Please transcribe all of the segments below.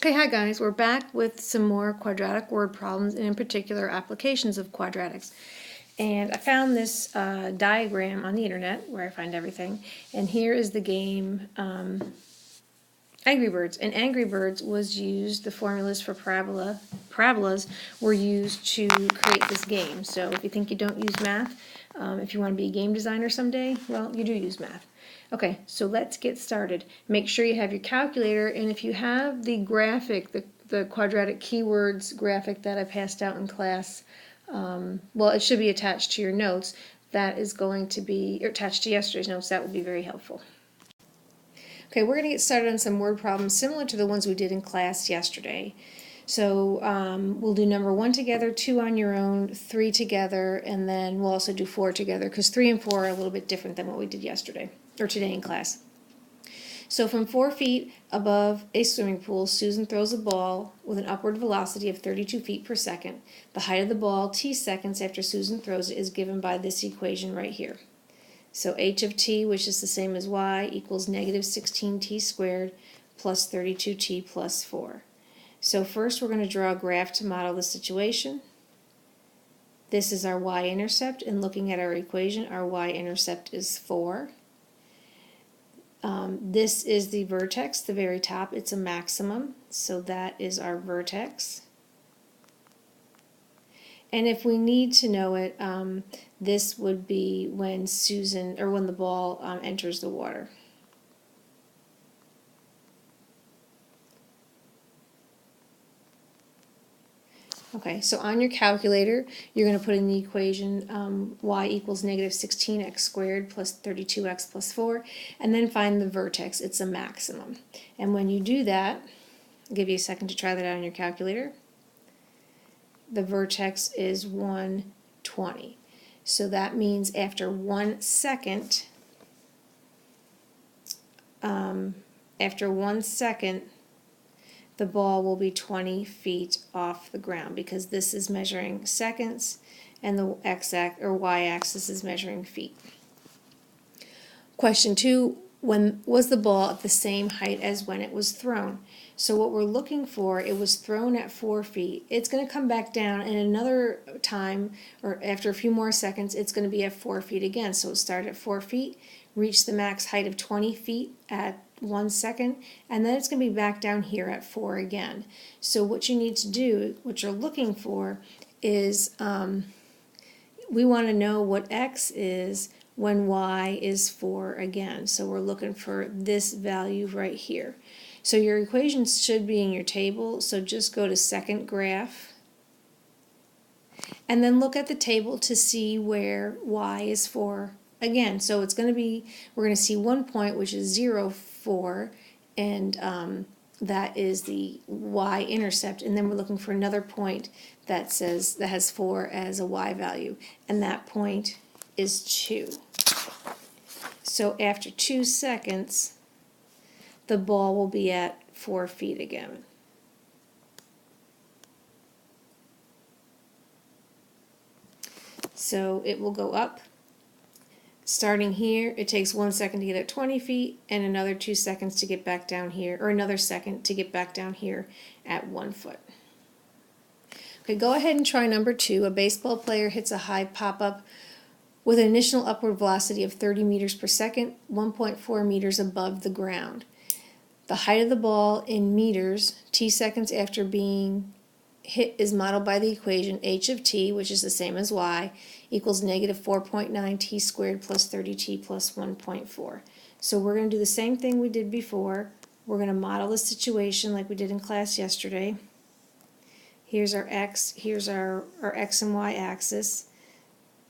Okay, hi guys, we're back with some more quadratic word problems and in particular applications of quadratics. And I found this diagram on the internet where I find everything, and here is the game Angry Birds. And Angry Birds was used, the formulas for parabolas were used to create this game. So if you think you don't use math, if you want to be a game designer someday, well, you do use math. Okay, so let's get started. Make sure you have your calculator, and if you have the graphic, the quadratic keywords graphic that I passed out in class, well, it should be attached to your notes. That is going to be attached to yesterday's notes. That would be very helpful. Okay, we're going to get started on some word problems similar to the ones we did in class yesterday. So we'll do number 1 together, 2 on your own, 3 together, and then we'll also do 4 together because 3 and 4 are a little bit different than what we did yesterday or today in class. So from 4 feet above a swimming pool, Susan throws a ball with an upward velocity of 32 feet per second. The height of the ball, t seconds after Susan throws it, is given by this equation right here. So h of t, which is the same as y, equals negative 16t squared plus 32t plus 4. So first we're going to draw a graph to model the situation. This is our y-intercept, and looking at our equation, our y-intercept is 4. This is the vertex, the very top. It's a maximum, so that is our vertex. And if we need to know it, this would be when when the ball enters the water. Okay, so on your calculator, you're going to put in the equation y equals negative 16x squared plus 32x plus 4, and then find the vertex. It's a maximum. And when you do that, I'll give you a second to try that out on your calculator. The vertex is 120. So that means after 1 second, the ball will be 20 feet off the ground because this is measuring seconds and the y-axis is measuring feet. Question 2, when was the ball at the same height as when it was thrown? So what we're looking for, it was thrown at 4 feet. It's going to come back down, and another time, or after a few more seconds, it's going to be at 4 feet again. So it started at 4 feet, reached the max height of 20 feet at 1 second, and then it's going to be back down here at 4 again. So what you need to do, what you're looking for, is we want to know what x is when y is 4 again. So we're looking for this value right here. So your equations should be in your table, so just go to second graph and then look at the table to see where y is 4 again. So it's going to be, we're going to see one point which is 0, 4, and that is the y-intercept, and then we're looking for another point that has 4 as a y value, and that point is 2. So after 2 seconds, the ball will be at 4 feet again. So it will go up. Starting here, it takes 1 second to get at 20 feet and another 2 seconds to get back down here, or another second to get back down here at 1 foot. Okay, go ahead and try number 2. A baseball player hits a high pop-up with an initial upward velocity of 30 meters per second, 1.4 meters above the ground. The height of the ball in meters, t seconds after being hit, is modeled by the equation h of t, which is the same as y, equals negative 4.9 t squared plus 30t plus 1.4. So we're going to do the same thing we did before. We're going to model the situation like we did in class yesterday. Here's our x, here's our x and y axis.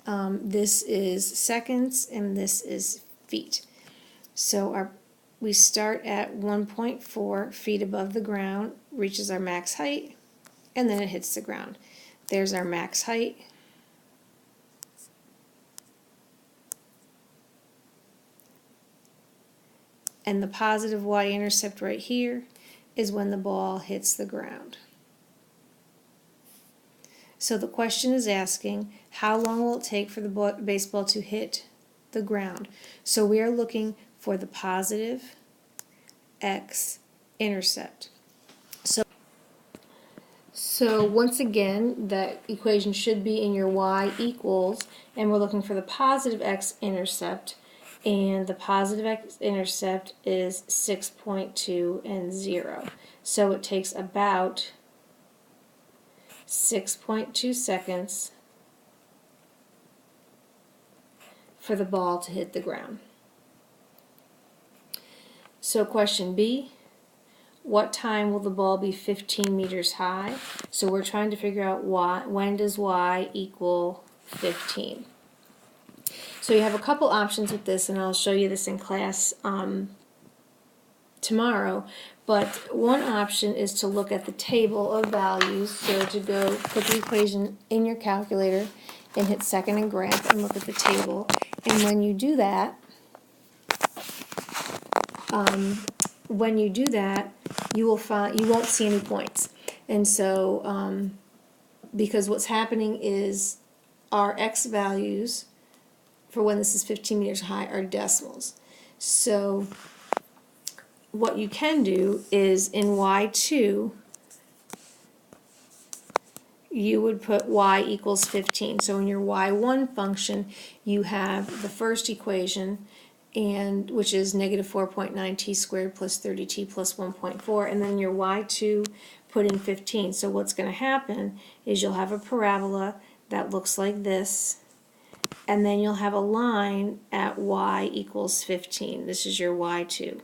This is seconds and this is feet. So we start at 1.4 feet above the ground, reaches our max height, and then it hits the ground. There's our max height. And the positive y-intercept right here is when the ball hits the ground. So the question is asking, how long will it take for the baseball to hit the ground? So we are looking for the positive x-intercept. So So once again, that equation should be in your y equals, and we're looking for the positive x-intercept, and the positive x-intercept is 6.2 and 0. So it takes about 6.2 seconds for the ball to hit the ground. So question B, what time will the ball be 15 meters high? So we're trying to figure out when does y equal 15. So you have a couple options with this, and I'll show you this in class tomorrow. But one option is to look at the table of values. So to go put the equation in your calculator and hit second and graph and look at the table. And when you do that, you will find you won't see any points. And so because what's happening is our x values for when this is 15 meters high are decimals. So what you can do is in y2 you would put y equals 15. So in your y1 function you have the first equation, and which is negative 4.9 t squared plus 30t plus 1.4, and then your y2 put in 15. So what's going to happen is you'll have a parabola that looks like this, and then you'll have a line at y equals 15. This is your y2.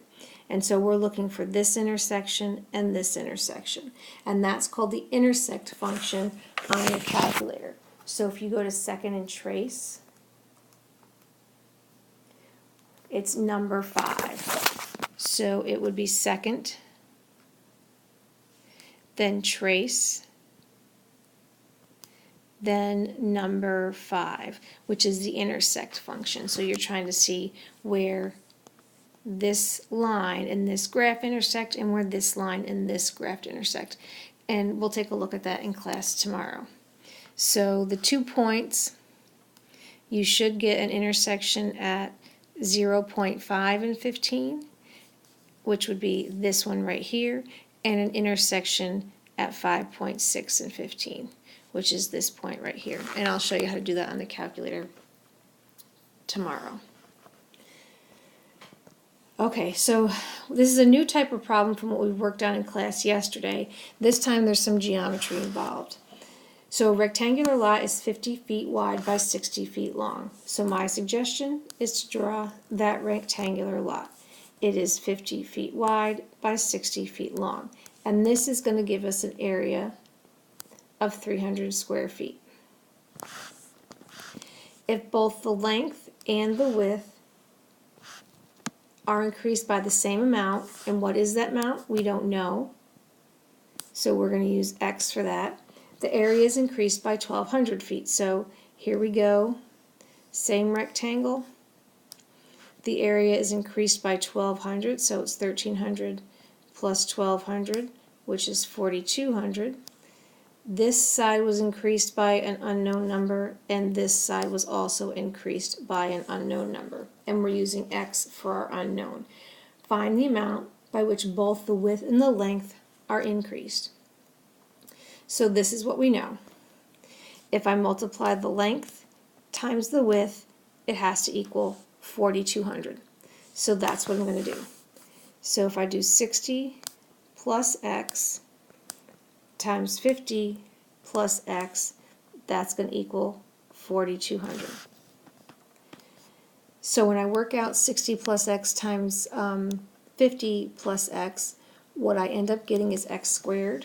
And so we're looking for this intersection and this intersection. And that's called the intersect function on your calculator. So if you go to second and trace, it's number 5. So it would be second, then trace, then number 5, which is the intersect function. So you're trying to see where this line and this graph intersect and where this line and this graph intersect. And we'll take a look at that in class tomorrow. So the 2 points, you should get an intersection at 0.5 and 15, which would be this one right here, and an intersection at 5.6 and 15, which is this point right here. And I'll show you how to do that on the calculator tomorrow. Okay, so this is a new type of problem from what we worked on in class yesterday. This time there's some geometry involved. So a rectangular lot is 50 feet wide by 60 feet long. So my suggestion is to draw that rectangular lot. It is 50 feet wide by 60 feet long. And this is going to give us an area of 300 square feet. If both the length and the width are increased by the same amount, and what is that amount? We don't know. So we're going to use x for that. The area is increased by 1,200 feet. So here we go. Same rectangle. The area is increased by 1,200, so it's 1,300 plus 1,200, which is 4,200. This side was increased by an unknown number, and this side was also increased by an unknown number. And we're using x for our unknown. Find the amount by which both the width and the length are increased. So this is what we know. If I multiply the length times the width, it has to equal 4,200. So that's what I'm going to do. So if I do 60 plus x times 50 plus x, that's going to equal 4,200. So when I work out 60 plus x times 50 plus x, what I end up getting is x squared.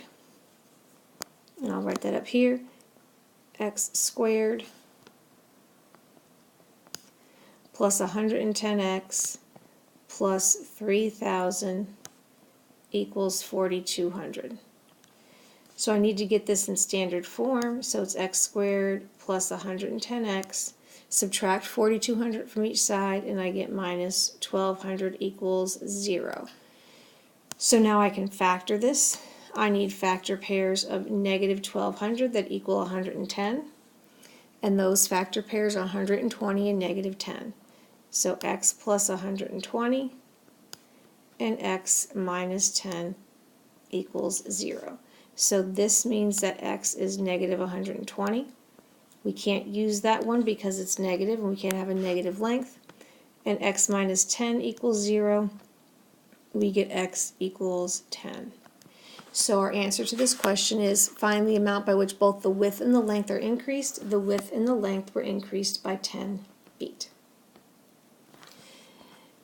And I'll write that up here. X squared plus 110x plus 3,000 equals 4,200. So I need to get this in standard form, so it's x squared plus 110x, subtract 4,200 from each side, and I get minus 1,200 equals 0. So now I can factor this. I need factor pairs of negative 1,200 that equal 110, and those factor pairs are 120 and negative 10. So x plus 120 and x minus 10 equals 0. So this means that x is negative 120. We can't use that one because it's negative and we can't have a negative length. And x minus 10 equals 0. We get x equals 10. So our answer to this question is find the amount by which both the width and the length are increased. The width and the length were increased by 10 feet.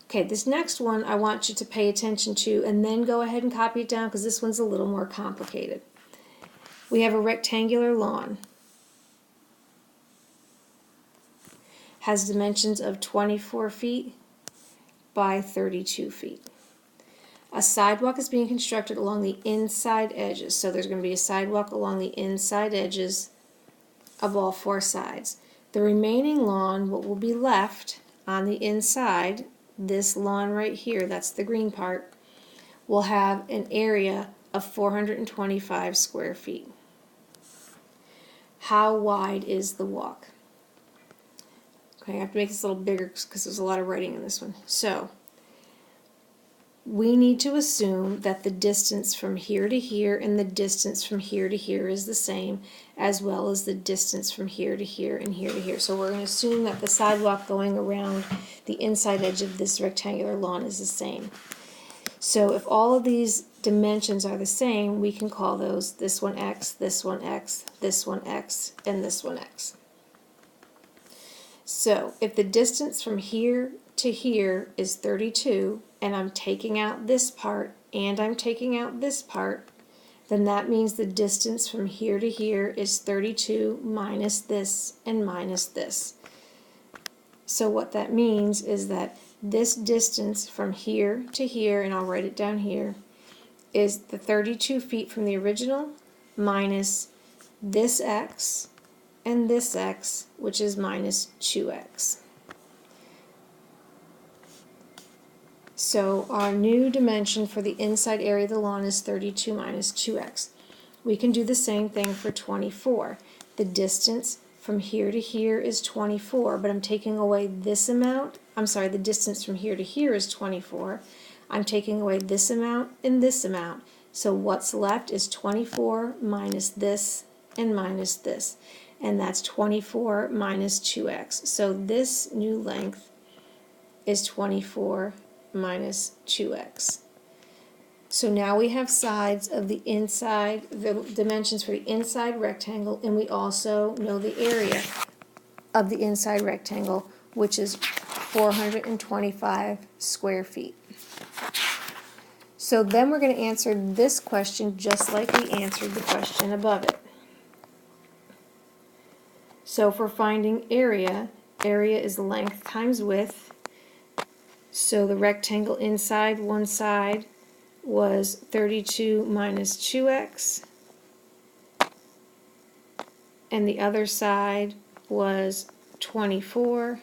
Okay, this next one I want you to pay attention to and then go ahead and copy it down because this one's a little more complicated. We have a rectangular lawn. Has dimensions of 24 feet by 32 feet. A sidewalk is being constructed along the inside edges. So there's going to be a sidewalk along the inside edges of all four sides. The remaining lawn, what will be left on the inside, this lawn right here, that's the green part, will have an area of 425 square feet. How wide is the walk? Okay, I have to make this a little bigger because there's a lot of writing in this one. So we need to assume that the distance from here to here and the distance from here to here is the same, as well as the distance from here to here and here to here. So we're going to assume that the sidewalk going around the inside edge of this rectangular lawn is the same. So if all of these dimensions are the same, we can call those this one x, this one x, this one x, and this one x. So if the distance from here to here is 32, and I'm taking out this part, and I'm taking out this part, then that means the distance from here to here is 32 minus this and minus this. So what that means is that this distance from here to here, and I'll write it down here, is the 32 feet from the original minus this x and this x, which is minus 2x. So our new dimension for the inside area of the lawn is 32 minus 2x. We can do the same thing for 24. The distance from here to here is 24, but I'm taking away this amount. I'm sorry, the distance from here to here is 24. I'm taking away this amount and this amount. So what's left is 24 minus this and minus this. And that's 24 minus 2x. So this new length is 24 minus 2x. So now we have sides of the inside, the dimensions for the inside rectangle, and we also know the area of the inside rectangle, which is 425 square feet. So then we're going to answer this question just like we answered the question above it. So for finding area, area is length times width. So the rectangle inside one side was 32 minus 2x, and the other side was 24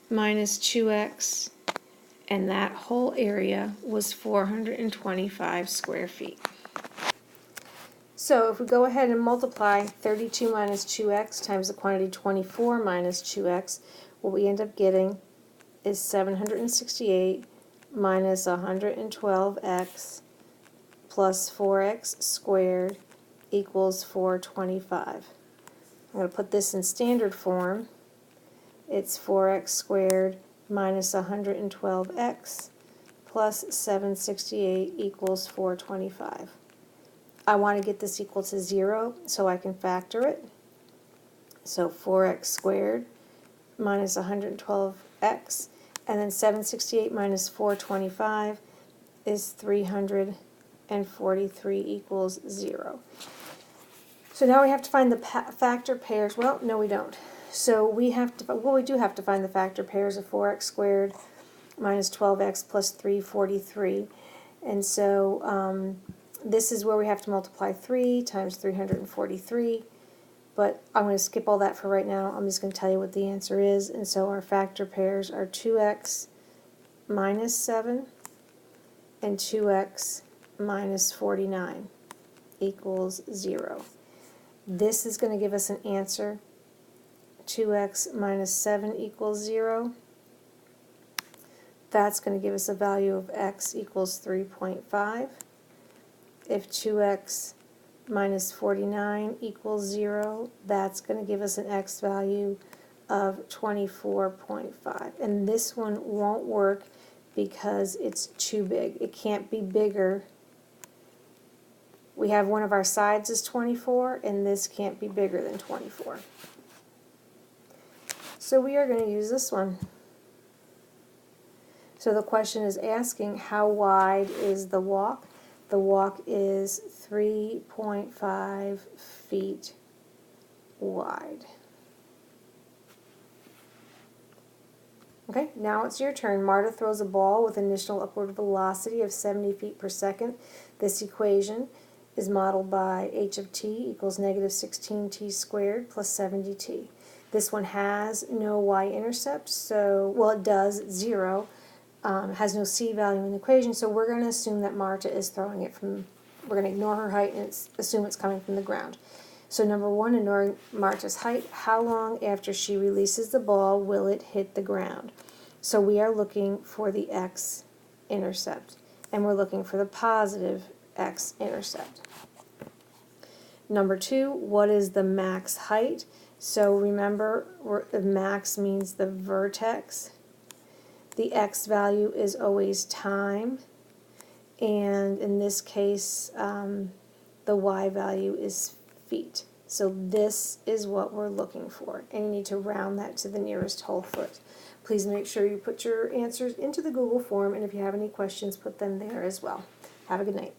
minus 2x, and that whole area was 425 square feet. So if we go ahead and multiply 32 minus 2x times the quantity 24 minus 2x, what we end up getting is 768 minus 112x plus 4x squared equals 425. I'm going to put this in standard form. It's 4x squared minus 112x plus 768 equals 425. I want to get this equal to 0 so I can factor it. So 4x squared minus 112x, and then 768 minus 425 is 343 equals 0. So now we have to find the factor pairs. Well, no we don't. So we have to, well, we do have to find the factor pairs of 4x squared minus 12x plus 343. And so this is where we have to multiply 3 times 343. But I'm going to skip all that for right now. I'm just going to tell you what the answer is. And so our factor pairs are 2x minus 7 and 2x minus 49 equals 0. This is going to give us an answer. 2x minus 7 equals 0. That's going to give us a value of x equals 3.5. If 2x minus 49 equals 0. That's going to give us an x value of 24.5. And this one won't work because it's too big. It can't be bigger. We have one of our sides is 24, and this can't be bigger than 24. So we are going to use this one. So the question is asking, how wide is the walk? The walk is 3.5 feet wide. Okay, now it's your turn. Marta throws a ball with initial upward velocity of 70 feet per second. This equation is modeled by h of t equals negative 16t squared plus 70t. This one has no y-intercept, so, well, it does, it's 0. Has no c value in the equation, so we're going to assume that Marta is throwing it from, we're going to ignore her height and assume it's coming from the ground. So number one, ignoring Marta's height, how long after she releases the ball will it hit the ground? So we are looking for the x-intercept, and we're looking for the positive x-intercept. Number two, what is the max height? So remember, the max means the vertex. The x value is always time, and in this case, the y value is feet. So this is what we're looking for, and you need to round that to the nearest whole foot. Please make sure you put your answers into the Google form, and if you have any questions, put them there as well. Have a good night.